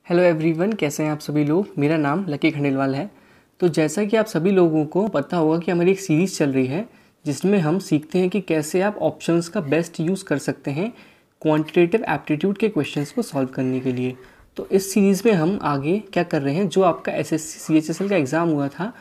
Hello everyone, कैसे हैं आप सभी लोग। मेरा नाम लकी खंडेलवाल है। तो जैसा कि आप सभी लोगों को पता होगा कि हमारी एक सीरीज़ चल रही है जिसमें हम सीखते हैं कि कैसे आप ऑप्शंस का बेस्ट यूज़ कर सकते हैं क्वांटिटेटिव एप्टीट्यूड के क्वेश्चंस को सॉल्व करने के लिए। तो इस सीरीज़ में हम आगे क्या कर रहे हैं, जो आपका एसएससी CHSL का एग्ज़ाम हुआ था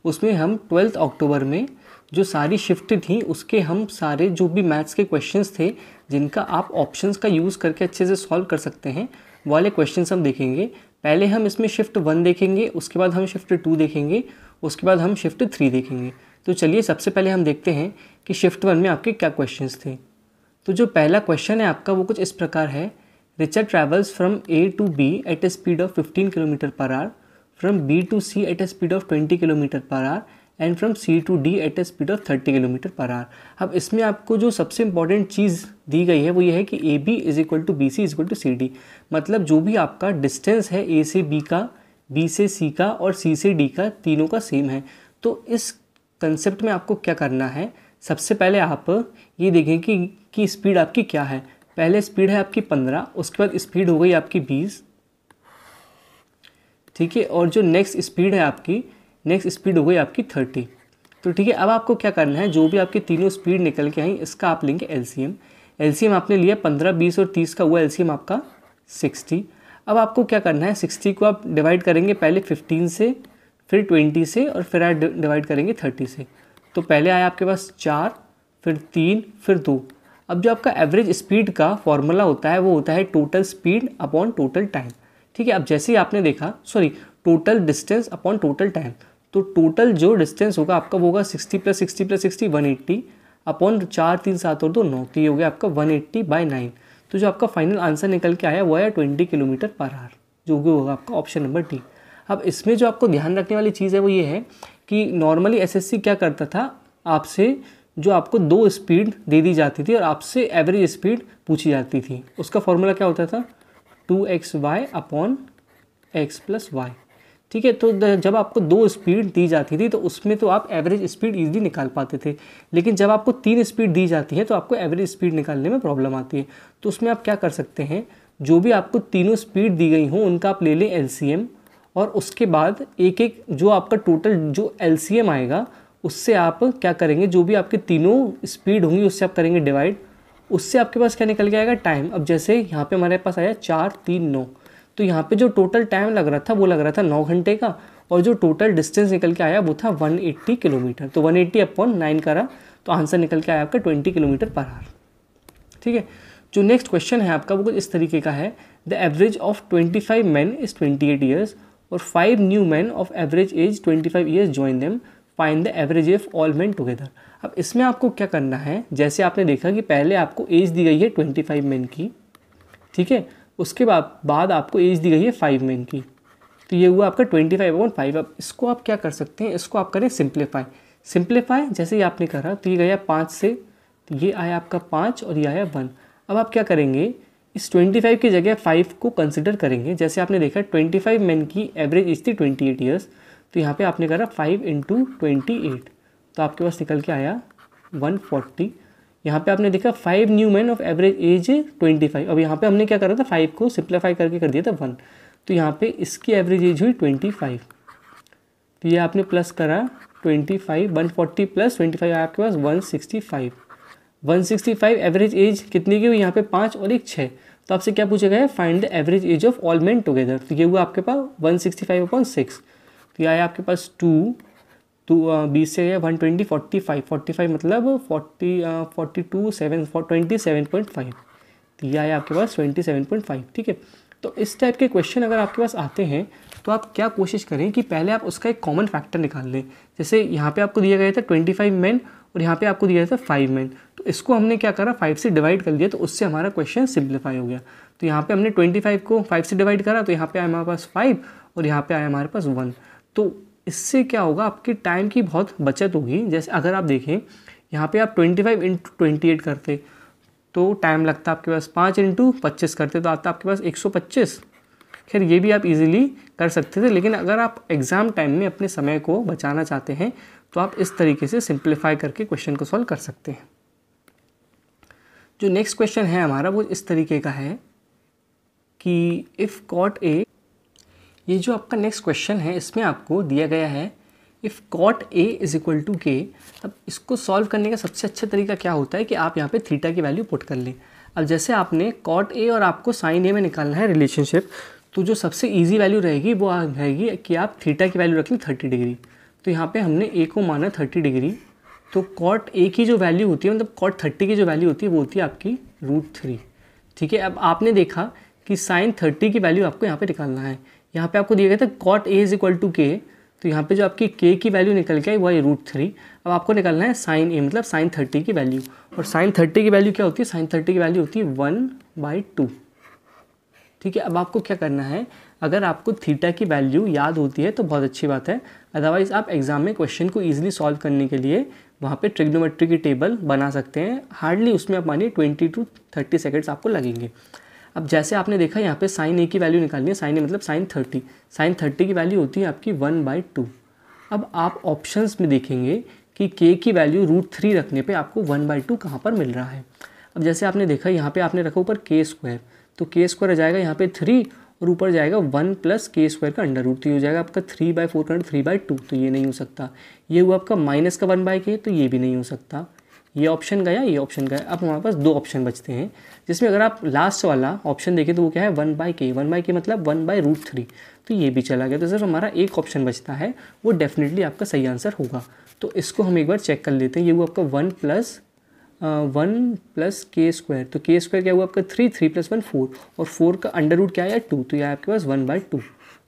उसमें हम 12 अक्टूबर में जो सारी शिफ्ट थी उसके हम सारे जो भी मैथ्स के क्वेश्चंस थे जिनका आप ऑप्शंस का यूज़ करके अच्छे से सॉल्व कर सकते हैं वाले क्वेश्चंस हम देखेंगे। पहले हम इसमें शिफ्ट 1 देखेंगे, उसके बाद हम शिफ्ट 2 देखेंगे, उसके बाद हम शिफ्ट 3 देखेंगे। तो चलिए सबसे पहले हम देखते हैं कि शिफ्ट 1 में आपके क्या क्वेश्चंस थे। तो जो पहला क्वेश्चन है आपका वो कुछ इस प्रकार है। Richard travels from A to B at a speed of 15 kilometre per hour, from B to C at a speed of 20 kilometre per hour and from C to D at a speed of 30 kilometre per hour. अब इसमें आपको जो सबसे important चीज़ दी गई है वो ये है कि AB is equal to BC is equal to CD। मतलब जो भी आपका डिस्टेंस है A से B का, B से C का और C से D का, तीनों का सेम है। तो इस कंसेप्ट में आपको क्या करना है, सबसे पहले आप ये देखें कि स्पीड आपकी क्या है। पहले स्पीड है आपकी 15, उसके बाद स्पीड हो गई आपकी 20, ठीक है, और जो नेक्स्ट स्पीड है आपकी, नेक्स्ट स्पीड हो गई आपकी 30। तो ठीक है, अब आपको क्या करना है, जो भी आपकी तीनों स्पीड निकल के आई इसका आप लेंगे एलसीएम। एलसीएम आपने लिया 15, 20 और 30 का, हुआ एलसीएम आपका 60। अब आपको क्या करना है, 60 को आप डिवाइड करेंगे पहले 15 से, फिर 20 से और फिर आप डिवाइड करेंगे 30 से। तो पहले आया आपके पास 4, फिर 3, फिर 2। अब जो आपका एवरेज स्पीड का फॉर्मूला होता है वो होता है total speed upon total time. ठीक है, अब जैसे ही आपने देखा, total distance upon total time, तो टोटल जो डिस्टेंस होगा आपका वो होगा 60 + 60 + 60 180 अपॉन 4, 3, 7 और 2 9, तो ये हो गया आपका 180/9। तो जो आपका फाइनल आंसर निकल के आया वो आया 20 किलोमीटर पर आवर, जो भी होगा आपका ऑप्शन नंबर डी। अब इसमें जो आपको ध्यान रखने वाली चीज़ है वो ये है कि नॉर्मली एसएससी क्या करता था, आपसे जो आपको 2 स्पीड दे दी जाती थी और आपसे एवरेज स्पीड पूछी जाती थी। उसका फॉर्मूला क्या होता था, 2xy अपॉन x + y। ठीक है, तो जब आपको 2 स्पीड दी जाती थी तो उसमें तो आप एवरेज स्पीड ईजिली निकाल पाते थे, लेकिन जब आपको 3 स्पीड दी जाती है तो आपको एवरेज स्पीड निकालने में प्रॉब्लम आती है। तो उसमें आप क्या कर सकते हैं, जो भी आपको तीनों स्पीड दी गई हों उनका आप ले लें एलसीएम, और उसके बाद एक एक जो आपका टोटल जो एलसीएम आएगा उससे आप क्या करेंगे, जो भी आपके तीनों स्पीड होंगी उससे आप करेंगे डिवाइड, उससे आपके पास क्या निकल के आएगा टाइम। अब जैसे यहाँ पे हमारे पास आया 4, 3, 9, तो यहाँ पे जो टोटल टाइम लग रहा था वो लग रहा था 9 घंटे का, और जो टोटल डिस्टेंस निकल के आया वो था 180 किलोमीटर। तो 180/9 करा तो आंसर निकल के आया आपका 20 किलोमीटर पर आवर। ठीक है, जो नेक्स्ट क्वेश्चन है आपका वो कुछ इस तरीके का है। The average of 25 men is 28 years और 5 new man of average age 25 years join them, find the average of all man together. अब इसमें आपको क्या करना है, जैसे आपने देखा कि पहले आपको एज दी गई है 25 मैन की, ठीक है, उसके बाद आपको एज दी गई है 5 मैन की, तो ये हुआ आपका 25/5। अब इसको आप क्या कर सकते हैं, इसको आप करें सिंप्लीफाई। जैसे ही आपने करा तो ये गया 5 से, तो ये आया आपका 5 और ये आया 1। अब आप क्या करेंगे, इस 25 की जगह 5 को कंसिडर करेंगे। जैसे आपने देखा 25 मैन की एवरेज एज थी 28 ईयर्स, तो यहाँ पे आपने करा 5 × 28, तो आपके पास निकल के आया 140। यहाँ पे आपने देखा 5 new man of average age 25। अब यहाँ पे हमने क्या करा था, 5 को सिंप्लीफाई करके कर दिया था 1, तो यहाँ पे इसकी एवरेज एज हुई 25। तो ये आपने प्लस करा 25, 140 + 25 आया आपके पास 165। 165 एवरेज एज कितनी की हुई, यहाँ पे 5 और एक 6। तो आपसे क्या पूछा गया है, find the average age of all man together. तो ये हुआ आपके पास 165/6, तो ये आया आपके पास 2 20 से 120 45 मतलब 42 7 27.5, तो ये आया आपके पास 27.5। ठीक है, तो इस टाइप के क्वेश्चन अगर आपके पास आते हैं तो आप क्या कोशिश करें कि पहले आप उसका एक कॉमन फैक्टर निकाल लें। जैसे यहाँ पे आपको दिया गया था 25 मैन और यहाँ पे आपको दिया था 5 मैन, तो इसको हमने क्या करा, 5 से डिवाइड कर दिया, तो उससे हमारा क्वेश्चन सिंप्लीफाई हो गया। तो यहाँ पे हमने 25 को 5 से डिवाइड करा, तो यहाँ पे आया हमारे पास 5 और यहाँ पे आया हमारे पास 1। तो इससे क्या होगा, आपके टाइम की बहुत बचत होगी। जैसे अगर आप देखें यहाँ पे आप 25 × 28 करते तो टाइम लगता आपके पास, 5 × 25 करते तो आता आपके पास 125। खैर ये भी आप इजीली कर सकते थे, लेकिन अगर आप एग्ज़ाम टाइम में अपने समय को बचाना चाहते हैं तो आप इस तरीके से सिंप्लीफाई करके क्वेश्चन को सॉल्व कर सकते हैं। जो नेक्स्ट क्वेश्चन है हमारा वो इस तरीके का है कि इफ़ कॉट ए ये जो आपका नेक्स्ट क्वेश्चन है इसमें आपको दिया गया है if cot a is equal to k. अब इसको सॉल्व करने का सबसे अच्छा तरीका क्या होता है कि आप यहाँ पे थीटा की वैल्यू पुट कर लें। अब जैसे आपने कॉट ए और आपको साइन ए में निकालना है रिलेशनशिप, तो जो सबसे ईजी वैल्यू रहेगी वो रहेगी कि आप थीटा की वैल्यू रख लें 30 डिग्री। तो यहाँ पे हमने ए को माना 30 डिग्री, तो कॉट ए की जो वैल्यू होती है मतलब कॉट 30 की जो वैल्यू होती है वो होती है आपकी √3। ठीक है, अब आपने देखा कि साइन 30 की वैल्यू आपको यहाँ पे निकालना है। यहाँ पे आपको दिया गया था cot a is equal to k, तो यहाँ पे जो आपकी के की वैल्यू निकल के आई वो है √3। अब आपको निकालना है साइन ए मतलब साइन 30 की वैल्यू, और साइन 30 की वैल्यू क्या होती है, साइन 30 की वैल्यू होती है 1/2। ठीक है, अब आपको क्या करना है, अगर आपको थीटा की वैल्यू याद होती है तो बहुत अच्छी बात है, अदरवाइज़ आप एग्जाम में क्वेश्चन को ईजिली सॉल्व करने के लिए वहाँ पे ट्रिग्नोमेट्री की टेबल बना सकते हैं। हार्डली उसमें आप मानिए 20 to 30 सेकेंड्स आपको लगेंगे। अब जैसे आपने देखा यहाँ पे साइन ए की वैल्यू निकालनी है, साइन ए मतलब साइन 30, साइन 30 की वैल्यू होती है आपकी 1/2। अब आप ऑप्शंस में देखेंगे कि के की वैल्यू √3 रखने पे आपको 1/2 कहाँ पर मिल रहा है। अब जैसे आपने देखा यहाँ पे आपने रखा ऊपर k², तो k² आ जाएगा यहाँ पे 3 और ऊपर जाएगा 1 + k² का अंडर रूट, तो ये हो जाएगा आपका 3/4 का 3/2, तो ये नहीं हो सकता। ये हुआ आपका माइनस का 1/k, तो ये भी नहीं हो सकता। ये ऑप्शन गया, ये ऑप्शन गया। अब हमारे पास 2 ऑप्शन बचते हैं, जिसमें अगर आप लास्ट वाला ऑप्शन देखें तो वो क्या है 1/k, 1/k मतलब 1/√3, तो ये भी चला गया। तो सिर्फ हमारा एक ऑप्शन बचता है, वो डेफिनेटली आपका सही आंसर होगा। तो इसको हम एक बार चेक कर लेते हैं। ये हुआ आपका 1 + k², तो k² क्या हुआ आपका 3 + 1 4, और 4 का अंडर रूट क्या आया 2, तो यह आपके पास 1/2।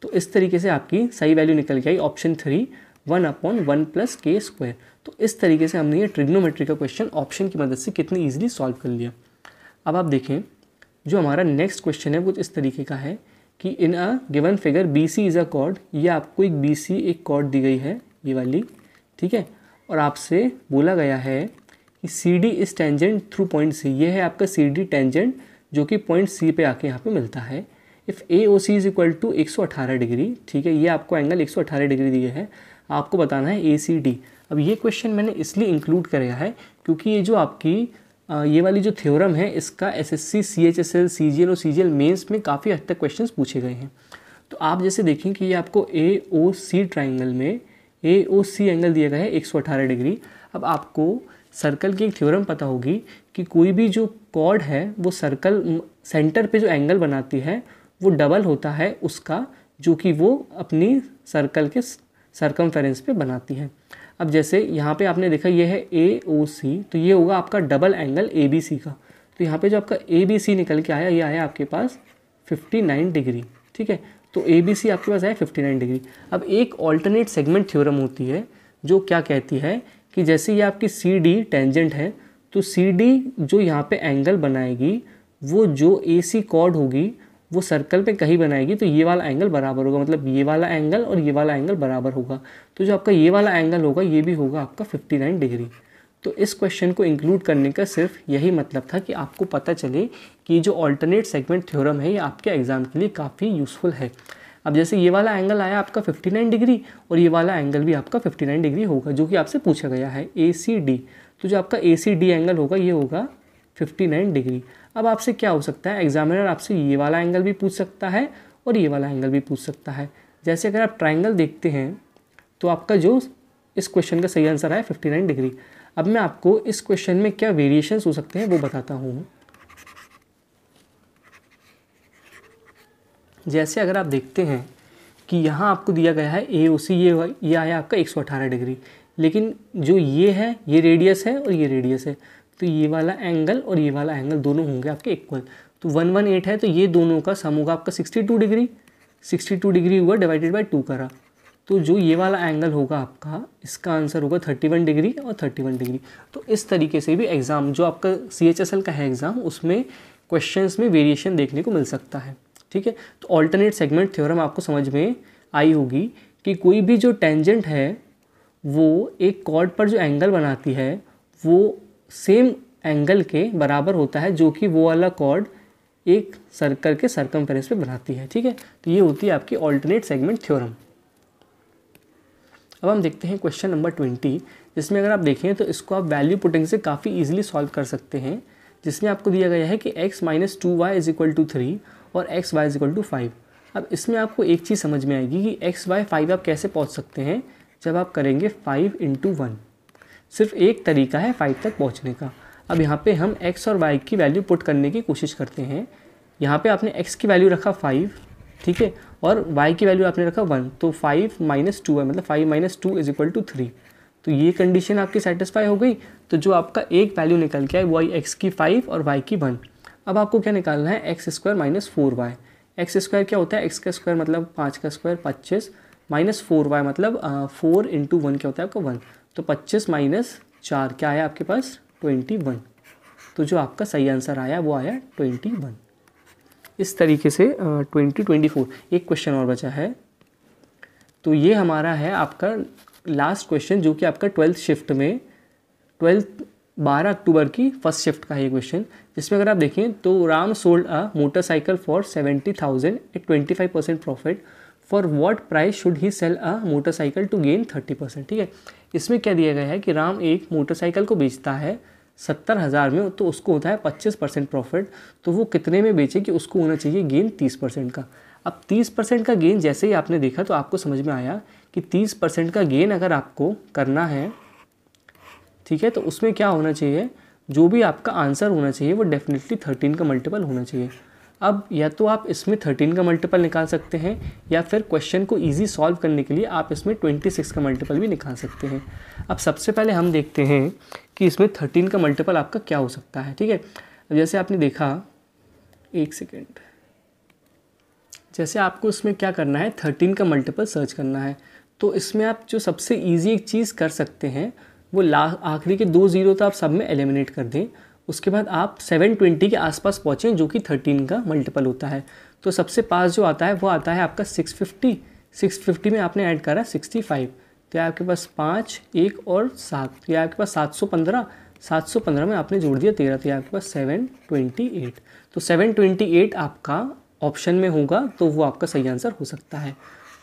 तो इस तरीके से आपकी सही वैल्यू निकल के आई ऑप्शन 3 1/1 + k²। तो इस तरीके से हमने ये ट्रिग्नोमेट्री का क्वेश्चन ऑप्शन की मदद से कितनी ईजिली सॉल्व कर लिया। अब आप देखें जो हमारा नेक्स्ट क्वेश्चन है कुछ इस तरीके का है कि in a given figure BC is a chord. ये आपको एक BC एक कॉर्ड दी गई है ये वाली, ठीक है, और आपसे बोला गया है कि CD is tangent through point C। ये है आपका CD टेंजेंट जो कि पॉइंट C पे आके यहाँ पे मिलता है। If AOC is equal to 118 degree, ठीक है, ये आपको एंगल 118 डिग्री दिए है, आपको बताना है ACD। अब ये क्वेश्चन मैंने इसलिए इंक्लूड किया है क्योंकि ये जो आपकी ये वाली जो थ्योरम है इसका SSC, CHSL, CGL और CGL मेंस में काफ़ी हद तक क्वेश्चंस पूछे गए हैं। तो आप जैसे देखें कि ये आपको AOC ट्राइंगल में AOC एंगल दिया गया है 118 डिग्री। अब आपको सर्कल की एक थ्योरम पता होगी कि कोई भी जो कॉर्ड है वो सर्कल सेंटर पे जो एंगल बनाती है वो डबल होता है उसका, जो कि वो अपनी सर्कल के सर्कमफेरेंस पे बनाती है। अब जैसे यहाँ पे आपने देखा ये है AOC, तो ये होगा आपका डबल एंगल ABC का। तो यहाँ पे जो आपका ABC निकल के आया ये आया आपके पास 59 डिग्री, ठीक है, तो ABC आपके पास आया 59 डिग्री। अब एक ऑल्टरनेट सेगमेंट थ्योरम होती है जो क्या कहती है कि जैसे ये आपकी CD टेंजेंट है, तो CD जो यहाँ पे एंगल बनाएगी वो जो AC कॉर्ड होगी वो सर्कल पे कहीं बनाएगी, तो ये वाला एंगल बराबर होगा, मतलब ये वाला एंगल और ये वाला एंगल बराबर होगा। तो जो आपका ये वाला एंगल होगा ये भी होगा आपका 59 डिग्री। तो इस क्वेश्चन को इंक्लूड करने का सिर्फ यही मतलब था कि आपको पता चले कि जो ऑल्टरनेट सेगमेंट थ्योरम है ये आपके एग्जाम के लिए काफ़ी यूज़फुल है। अब जैसे ये वाला एंगल आया आपका 59 डिग्री और ये वाला एंगल भी आपका 59 डिग्री होगा, जो कि आपसे पूछा गया है ACD। तो जो आपका ACD एंगल होगा ये होगा 59 डिग्री। अब आपसे क्या हो सकता है, एग्जामिनर आपसे ये वाला एंगल भी पूछ सकता है और ये वाला एंगल भी पूछ सकता है। जैसे अगर आप ट्राइंगल देखते हैं तो आपका जो इस क्वेश्चन का सही आंसर है 59 डिग्री। अब मैं आपको इस क्वेश्चन में क्या वेरिएशंस हो सकते हैं वो बताता हूँ। जैसे अगर आप देखते हैं कि यहाँ आपको दिया गया है AOC, ये आया आपका 118 डिग्री, लेकिन जो ये है ये रेडियस है और ये रेडियस है, तो ये वाला एंगल और ये वाला एंगल दोनों होंगे आपके इक्वल। तो 118 है तो ये दोनों का सम होगा आपका 62 डिग्री। 62 डिग्री हुआ डिवाइडेड बाय 2 करा, तो जो ये वाला एंगल होगा आपका इसका आंसर होगा 31 डिग्री और 31 डिग्री। तो इस तरीके से भी एग्ज़ाम जो आपका CHSL का है एग्ज़ाम उसमें क्वेश्चंस में वेरिएशन देखने को मिल सकता है, ठीक है। तो ऑल्टरनेट सेगमेंट थ्योरम आपको समझ में आई होगी कि कोई भी जो टेंजेंट है वो एक कॉर्ड पर जो एंगल बनाती है वो सेम एंगल के बराबर होता है जो कि वो वाला कॉर्ड एक सर्कल के सर्कमफेरेंस पे बनाती है, ठीक है। तो ये होती है आपकी ऑल्टरनेट सेगमेंट थ्योरम। अब हम देखते हैं क्वेश्चन नंबर 20, जिसमें अगर आप देखें तो इसको आप वैल्यू पुटिंग से काफ़ी इजीली सॉल्व कर सकते हैं, जिसमें आपको दिया गया है कि x - 2y = 3 और xy = 5। अब इसमें आपको एक चीज़ समझ में आएगी कि x/5 आप कैसे पहुंच सकते हैं जब आप करेंगे 5 × 1। सिर्फ एक तरीका है 5 तक पहुंचने का। अब यहाँ पे हम x और y की वैल्यू पुट करने की कोशिश करते हैं। यहाँ पे आपने x की वैल्यू रखा 5, ठीक है, और y की वैल्यू आपने रखा 1, तो 5 - 2 है, मतलब 5 - 2 = 3। तो ये कंडीशन आपकी सेटिस्फाई हो गई। तो जो आपका एक वैल्यू निकल के आए वो आई x की 5 और y की 1। अब आपको क्या निकालना है, x² - 4y। x² क्या होता है, x का स्क्वायर मतलब 5 का स्क्वायर 25, -4y मतलब 4 × 1 क्या होता है आपका 1। तो 25 - 4 क्या आया आपके पास, 21। तो जो आपका सही आंसर आया वो आया 21। इस तरीके से 24 एक क्वेश्चन और बचा है। तो ये हमारा है आपका लास्ट क्वेश्चन, जो कि आपका 12th शिफ्ट में 12 अक्टूबर की फर्स्ट शिफ्ट का है ये क्वेश्चन, जिसमें अगर आप देखें तो Ram sold a motorcycle for 70,000 at 25% profit. For what price should he sell a motorcycle to gain 30%। ठीक है, इसमें क्या दिया गया है कि राम एक मोटरसाइकिल को बेचता है 70,000 में, तो उसको होता है 25% प्रॉफिट। तो वो कितने में बेचे कि उसको होना चाहिए गेन 30% का। अब 30% का गेन जैसे ही आपने देखा तो आपको समझ में आया कि 30% का गेन अगर आपको करना है, ठीक है, तो उसमें क्या होना चाहिए, जो भी आपका आंसर होना चाहिए वो डेफिनेटली 13 का मल्टीपल होना चाहिए। अब या तो आप इसमें 13 का मल्टीपल निकाल सकते हैं, या फिर क्वेश्चन को इजी सॉल्व करने के लिए आप इसमें 26 का मल्टीपल भी निकाल सकते हैं। अब सबसे पहले हम देखते हैं कि इसमें 13 का मल्टीपल आपका क्या हो सकता है। ठीक है, अब जैसे आपने देखा, एक सेकेंड, जैसे आपको इसमें क्या करना है, 13 का मल्टीपल सर्च करना है। तो इसमें आप जो सबसे ईजी एक चीज़ कर सकते हैं वो आखिरी के 2 0 तो आप सब में एलिमिनेट कर दें। उसके बाद आप 720 के आसपास पहुँचें, जो कि 13 का मल्टीपल होता है। तो सबसे पास जो आता है वो आता है आपका 650। 650 में आपने ऐड करा 65, तो आपके पास 5, 1 और 7, तो आपके पास 715। 715 में आपने जोड़ दिया 13, तो आपके पास 728। तो 728 आपका ऑप्शन में होगा, तो वो आपका सही आंसर हो सकता है।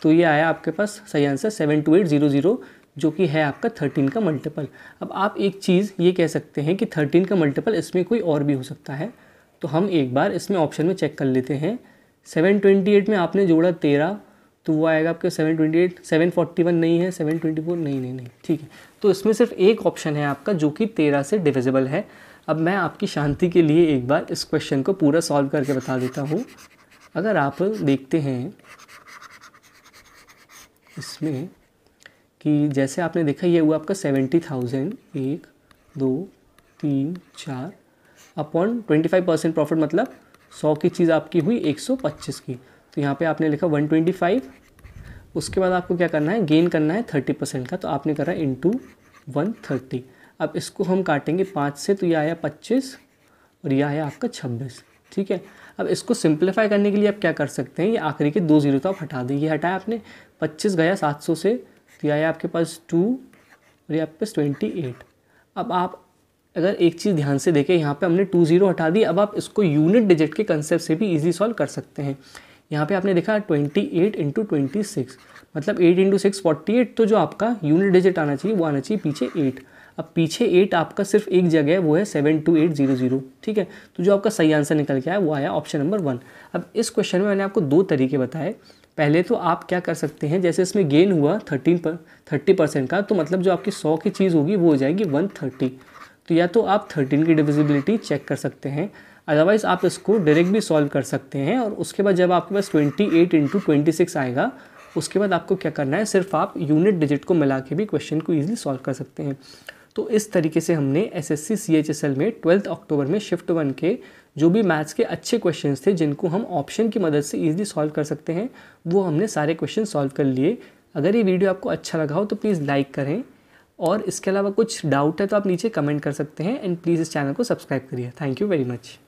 तो ये आया आपके पास सही आंसर 72800, जो कि है आपका 13 का मल्टीपल। अब आप एक चीज़ ये कह सकते हैं कि 13 का मल्टीपल इसमें कोई और भी हो सकता है। तो हम एक बार इसमें ऑप्शन में चेक कर लेते हैं। 728 में आपने जोड़ा 13, तो वो आएगा आपके 728। 741 नहीं है, 724 नहीं, ठीक है। तो इसमें सिर्फ एक ऑप्शन है आपका जो कि 13 से डिविजिबल है। अब मैं आपकी शांति के लिए एक बार इस क्वेश्चन को पूरा सॉल्व करके बता देता हूँ। अगर आप देखते हैं इसमें कि जैसे आपने देखा ये हुआ आपका 70,000, 1 2 3 4 अपॉन 25% प्रॉफिट, मतलब 100 की चीज़ आपकी हुई 125 की। तो यहाँ पे आपने लिखा 125। उसके बाद आपको क्या करना है, गेन करना है 30% का, तो आपने करा इंटू 130। अब इसको हम काटेंगे 5 से, तो ये आया 25 और ये आया आपका 26। ठीक है, अब इसको सिंप्लीफाई करने के लिए आप क्या कर सकते हैं, ये आखिरी के 2 0 तो आप हटा दें। ये हटाया आपने, 25 गया 700 से, तो ये आया आपके पास 2 और ये आपके पास 28। अब आप अगर एक चीज़ ध्यान से देखें, यहाँ पे हमने 2 0 हटा दी। अब आप इसको यूनिट डिजिट के कंसेप्ट से भी इजी सॉल्व कर सकते हैं। यहाँ पे आपने देखा 28 × 26, मतलब 8 × 6 48। तो जो आपका यूनिट डिजिट आना चाहिए वो आना चाहिए पीछे 8। अब पीछे 8 आपका सिर्फ एक जगह है, वो है 72800। ठीक है, तो जो आपका सही आंसर निकल के आया वो आया ऑप्शन नंबर 1। अब इस क्वेश्चन में मैंने आपको 2 तरीके बताए। पहले तो आप क्या कर सकते हैं, जैसे इसमें गेन हुआ 30% का, तो मतलब जो आपकी 100 की चीज़ होगी वो हो जाएगी 130। तो या तो आप 13 की डिविजिबिलिटी चेक कर सकते हैं, अदरवाइज़ आप इसको डायरेक्ट भी सॉल्व कर सकते हैं। और उसके बाद जब आपके पास 28 × 26 आएगा, उसके बाद आपको क्या करना है, सिर्फ आप यूनिट डिजिट को मिला के भी क्वेश्चन को ईजिली सॉल्व कर सकते हैं। तो इस तरीके से हमने SSC CHSL में 12 अक्टूबर में शिफ्ट 1 के जो भी मैथ्स के अच्छे क्वेश्चंस थे, जिनको हम ऑप्शन की मदद से ईजिली सॉल्व कर सकते हैं, वो हमने सारे क्वेश्चन सॉल्व कर लिए। अगर ये वीडियो आपको अच्छा लगा हो तो प्लीज़ लाइक करें, और इसके अलावा कुछ डाउट है तो आप नीचे कमेंट कर सकते हैं, एंड प्लीज़ इस चैनल को सब्सक्राइब करिए। Thank you very much.